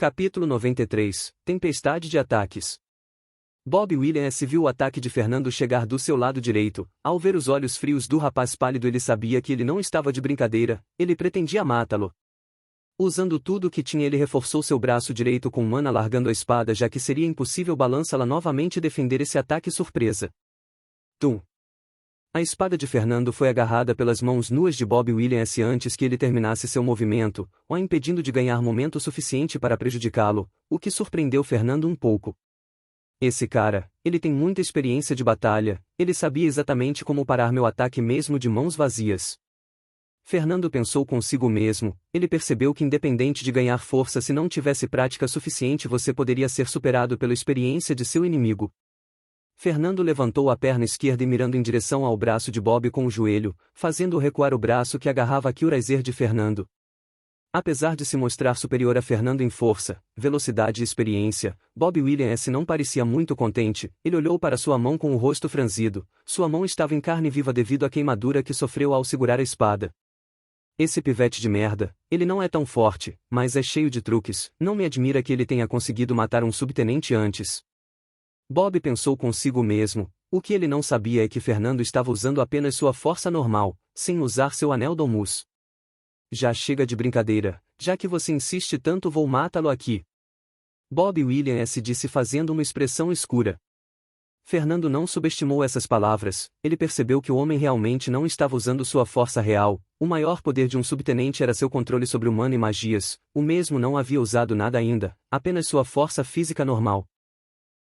Capítulo 93 – Tempestade de ataques. Bob Williams viu o ataque de Fernando chegar do seu lado direito. Ao ver os olhos frios do rapaz pálido, ele sabia que ele não estava de brincadeira, ele pretendia matá-lo. Usando tudo o que tinha, ele reforçou seu braço direito com mana, largando a espada, já que seria impossível balançá-la novamente e defender esse ataque surpresa. Tum! A espada de Fernando foi agarrada pelas mãos nuas de Bob Williams antes que ele terminasse seu movimento, o impedindo de ganhar momento suficiente para prejudicá-lo, o que surpreendeu Fernando um pouco. Esse cara, ele tem muita experiência de batalha, ele sabia exatamente como parar meu ataque mesmo de mãos vazias. Fernando pensou consigo mesmo, ele percebeu que independente de ganhar força, se não tivesse prática suficiente, você poderia ser superado pela experiência de seu inimigo. Fernando levantou a perna esquerda e mirando em direção ao braço de Bob com o joelho, fazendo recuar o braço que agarrava Kyurazer de Fernando. Apesar de se mostrar superior a Fernando em força, velocidade e experiência, Bob Williams não parecia muito contente. Ele olhou para sua mão com o rosto franzido. Sua mão estava em carne viva devido à queimadura que sofreu ao segurar a espada. Esse pivete de merda, ele não é tão forte, mas é cheio de truques. Não me admira que ele tenha conseguido matar um subtenente antes. Bob pensou consigo mesmo. O que ele não sabia é que Fernando estava usando apenas sua força normal, sem usar seu anel Domus. Já chega de brincadeira, já que você insiste tanto, vou matá-lo aqui. Bob Williams disse fazendo uma expressão escura. Fernando não subestimou essas palavras, ele percebeu que o homem realmente não estava usando sua força real. O maior poder de um subtenente era seu controle sobre humano e magias, o mesmo não havia usado nada ainda, apenas sua força física normal.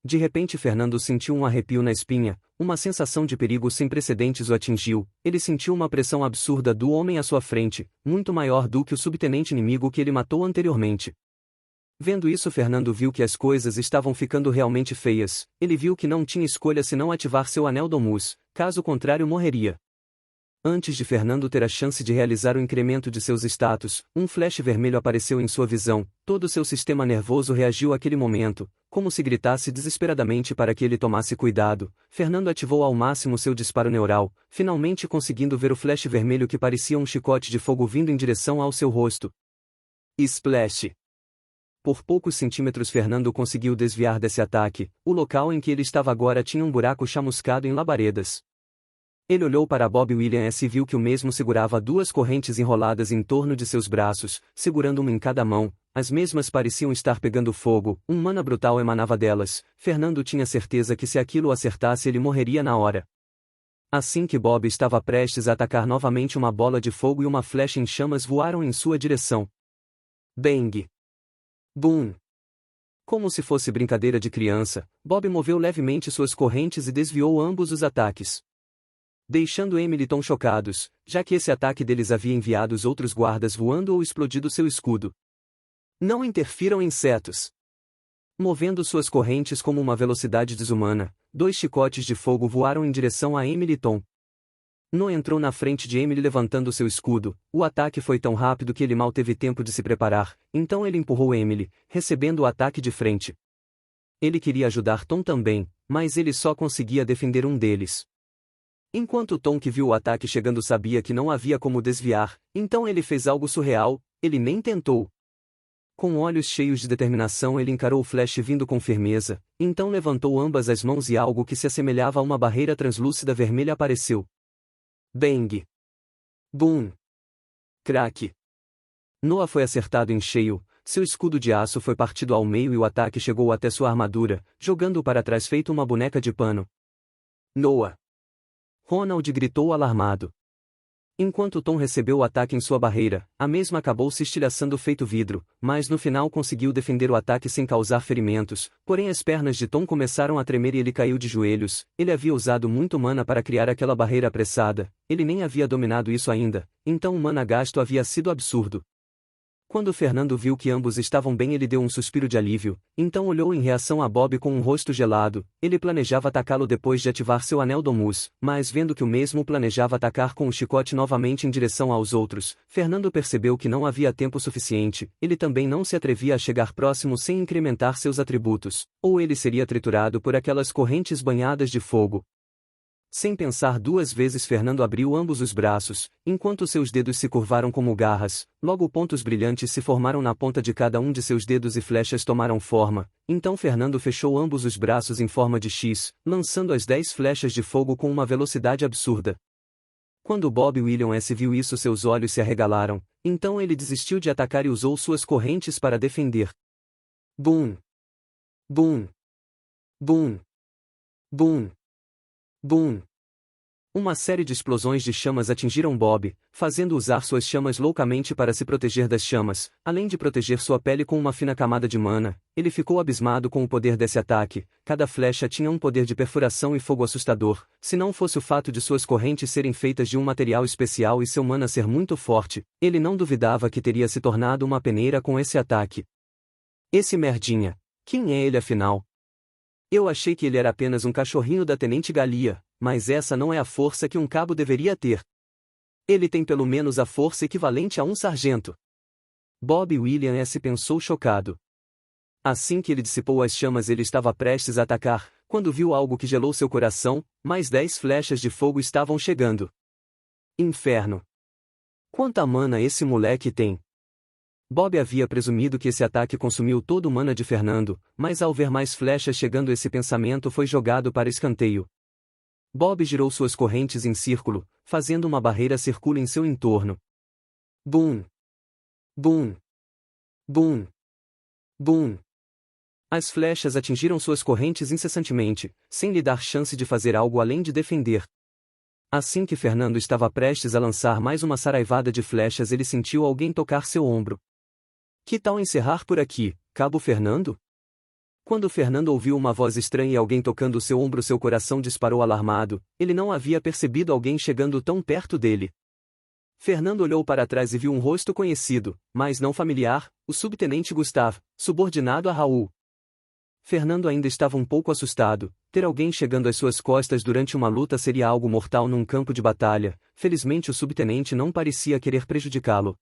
De repente Fernando sentiu um arrepio na espinha, uma sensação de perigo sem precedentes o atingiu. Ele sentiu uma pressão absurda do homem à sua frente, muito maior do que o subtenente inimigo que ele matou anteriormente. Vendo isso, Fernando viu que as coisas estavam ficando realmente feias. Ele viu que não tinha escolha senão ativar seu anel Domus, caso contrário morreria. Antes de Fernando ter a chance de realizar o incremento de seus status, um flash vermelho apareceu em sua visão. Todo seu sistema nervoso reagiu àquele momento, como se gritasse desesperadamente para que ele tomasse cuidado. Fernando ativou ao máximo seu disparo neural, finalmente conseguindo ver o flash vermelho que parecia um chicote de fogo vindo em direção ao seu rosto. Splash! Por poucos centímetros Fernando conseguiu desviar desse ataque. O local em que ele estava agora tinha um buraco chamuscado em labaredas. Ele olhou para Bob Williams e viu que o mesmo segurava duas correntes enroladas em torno de seus braços, segurando uma em cada mão. As mesmas pareciam estar pegando fogo, um mana brutal emanava delas. Fernando tinha certeza que se aquilo o acertasse ele morreria na hora. Assim que Bob estava prestes a atacar novamente, uma bola de fogo e uma flecha em chamas voaram em sua direção. Bang! Boom! Como se fosse brincadeira de criança, Bob moveu levemente suas correntes e desviou ambos os ataques, deixando Emily e Tom chocados, já que esse ataque deles havia enviado os outros guardas voando ou explodido seu escudo. Não interfiram insetos. Movendo suas correntes com uma velocidade desumana, dois chicotes de fogo voaram em direção a Emily e Tom. No entrou na frente de Emily levantando seu escudo. O ataque foi tão rápido que ele mal teve tempo de se preparar, então ele empurrou Emily, recebendo o ataque de frente. Ele queria ajudar Tom também, mas ele só conseguia defender um deles. Enquanto Tom, que viu o ataque chegando, sabia que não havia como desviar, então ele fez algo surreal, ele nem tentou. Com olhos cheios de determinação ele encarou o flash vindo com firmeza, então levantou ambas as mãos e algo que se assemelhava a uma barreira translúcida vermelha apareceu. Bang! Boom! Crack! Noah foi acertado em cheio, seu escudo de aço foi partido ao meio e o ataque chegou até sua armadura, jogando-o para trás feito uma boneca de pano. Noah! Ronald gritou alarmado. Enquanto Tom recebeu o ataque em sua barreira, a mesma acabou se estilhaçando feito vidro, mas no final conseguiu defender o ataque sem causar ferimentos. Porém as pernas de Tom começaram a tremer e ele caiu de joelhos. Ele havia usado muito mana para criar aquela barreira apressada, ele nem havia dominado isso ainda, então o mana gasto havia sido absurdo. Quando Fernando viu que ambos estavam bem, ele deu um suspiro de alívio, então olhou em reação a Bob com um rosto gelado. Ele planejava atacá-lo depois de ativar seu anel Domus, mas vendo que o mesmo planejava atacar com o chicote novamente em direção aos outros, Fernando percebeu que não havia tempo suficiente. Ele também não se atrevia a chegar próximo sem incrementar seus atributos, ou ele seria triturado por aquelas correntes banhadas de fogo. Sem pensar duas vezes, Fernando abriu ambos os braços, enquanto seus dedos se curvaram como garras, logo pontos brilhantes se formaram na ponta de cada um de seus dedos e flechas tomaram forma. Então Fernando fechou ambos os braços em forma de X, lançando as 10 flechas de fogo com uma velocidade absurda. Quando Bob Williams viu isso, seus olhos se arregalaram, então ele desistiu de atacar e usou suas correntes para defender. Bum! Bum! Bum! Bum! Bum! Uma série de explosões de chamas atingiram Bob, fazendo usar suas chamas loucamente para se proteger das chamas, além de proteger sua pele com uma fina camada de mana. Ele ficou abismado com o poder desse ataque. Cada flecha tinha um poder de perfuração e fogo assustador, se não fosse o fato de suas correntes serem feitas de um material especial e seu mana ser muito forte, ele não duvidava que teria se tornado uma peneira com esse ataque. Esse merdinha. Quem é ele afinal? Eu achei que ele era apenas um cachorrinho da Tenente Galia, mas essa não é a força que um cabo deveria ter. Ele tem pelo menos a força equivalente a um sargento. Bob Williams pensou chocado. Assim que ele dissipou as chamas, ele estava prestes a atacar, quando viu algo que gelou seu coração. Mais 10 flechas de fogo estavam chegando. Inferno! Quanta mana esse moleque tem! Bob havia presumido que esse ataque consumiu todo o mana de Fernando, mas ao ver mais flechas chegando, esse pensamento foi jogado para escanteio. Bob girou suas correntes em círculo, fazendo uma barreira circular em seu entorno. Bum! Bum! Bum! Bum! As flechas atingiram suas correntes incessantemente, sem lhe dar chance de fazer algo além de defender. Assim que Fernando estava prestes a lançar mais uma saraivada de flechas, ele sentiu alguém tocar seu ombro. Que tal encerrar por aqui, Cabo Fernando? Quando Fernando ouviu uma voz estranha e alguém tocando seu ombro, seu coração disparou alarmado. Ele não havia percebido alguém chegando tão perto dele. Fernando olhou para trás e viu um rosto conhecido, mas não familiar, o subtenente Gustave, subordinado a Raul. Fernando ainda estava um pouco assustado. Ter alguém chegando às suas costas durante uma luta seria algo mortal num campo de batalha. Felizmente o subtenente não parecia querer prejudicá-lo.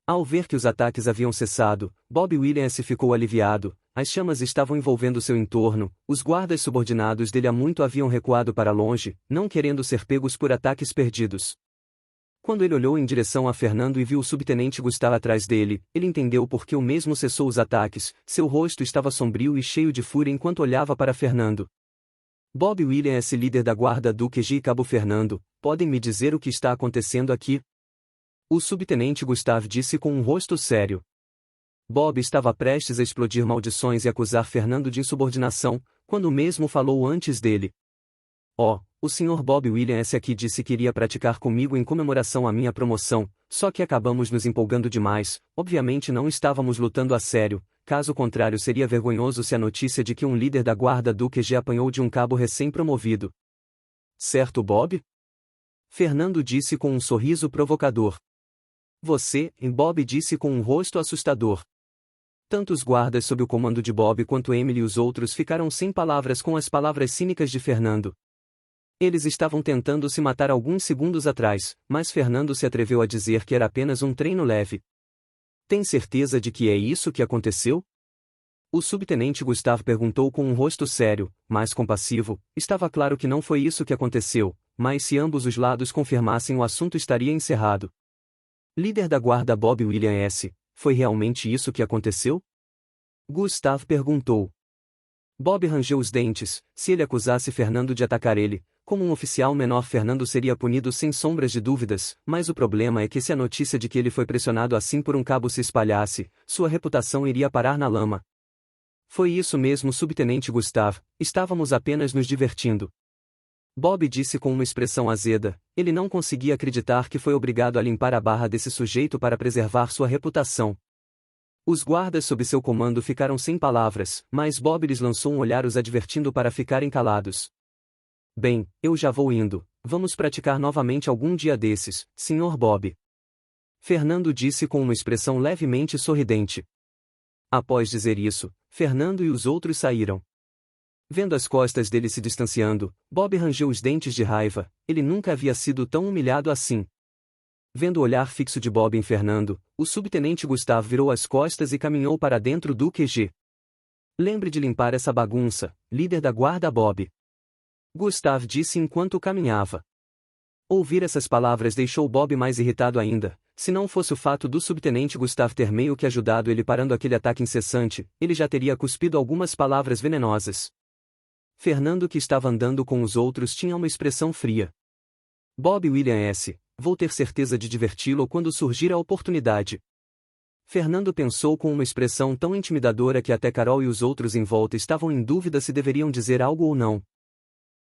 Ao ver que os ataques haviam cessado, Bob Williams ficou aliviado. As chamas estavam envolvendo seu entorno. Os guardas subordinados dele há muito haviam recuado para longe, não querendo ser pegos por ataques perdidos. Quando ele olhou em direção a Fernando e viu o subtenente Gustavo atrás dele, ele entendeu por que o mesmo cessou os ataques. Seu rosto estava sombrio e cheio de fúria enquanto olhava para Fernando. Bob Williams, líder da guarda do QG Cabo Fernando, podem me dizer o que está acontecendo aqui? O subtenente Gustave disse com um rosto sério. Bob estava prestes a explodir maldições e acusar Fernando de insubordinação, quando o mesmo falou antes dele. Oh, o Sr. Bob Williams aqui disse que iria praticar comigo em comemoração à minha promoção, só que acabamos nos empolgando demais. Obviamente não estávamos lutando a sério, caso contrário seria vergonhoso se a notícia de que um líder da guarda do QG apanhou de um cabo recém-promovido. Certo, Bob? Fernando disse com um sorriso provocador. Você, Bob disse com um rosto assustador. Tanto os guardas sob o comando de Bob quanto Emily e os outros ficaram sem palavras com as palavras cínicas de Fernando. Eles estavam tentando se matar alguns segundos atrás, mas Fernando se atreveu a dizer que era apenas um treino leve. Tem certeza de que é isso que aconteceu? O subtenente Gustavo perguntou com um rosto sério, mas compassivo. Estava claro que não foi isso que aconteceu, mas se ambos os lados confirmassem, o assunto estaria encerrado. Líder da guarda Bob Williams, foi realmente isso que aconteceu? Gustavo perguntou. Bob rangeu os dentes. Se ele acusasse Fernando de atacar ele, como um oficial menor, Fernando seria punido sem sombras de dúvidas, mas o problema é que se a notícia de que ele foi pressionado assim por um cabo se espalhasse, sua reputação iria parar na lama. Foi isso mesmo, subtenente Gustavo, estávamos apenas nos divertindo. Bob disse com uma expressão azeda. Ele não conseguia acreditar que foi obrigado a limpar a barra desse sujeito para preservar sua reputação. Os guardas sob seu comando ficaram sem palavras, mas Bob lhes lançou um olhar os advertindo para ficarem calados. Bem, eu já vou indo. Vamos praticar novamente algum dia desses, Sr. Bob. Fernando disse com uma expressão levemente sorridente. Após dizer isso, Fernando e os outros saíram. Vendo as costas dele se distanciando, Bob rangeu os dentes de raiva. Ele nunca havia sido tão humilhado assim. Vendo o olhar fixo de Bob em Fernando, o subtenente Gustavo virou as costas e caminhou para dentro do QG. Lembre de limpar essa bagunça, líder da guarda Bob. Gustav disse enquanto caminhava. Ouvir essas palavras deixou Bob mais irritado ainda. Se não fosse o fato do subtenente Gustav ter meio que ajudado ele parando aquele ataque incessante, ele já teria cuspido algumas palavras venenosas. Fernando, que estava andando com os outros, tinha uma expressão fria. Bob William S. Vou ter certeza de diverti-lo quando surgir a oportunidade. Fernando pensou com uma expressão tão intimidadora que até Carol e os outros em volta estavam em dúvida se deveriam dizer algo ou não.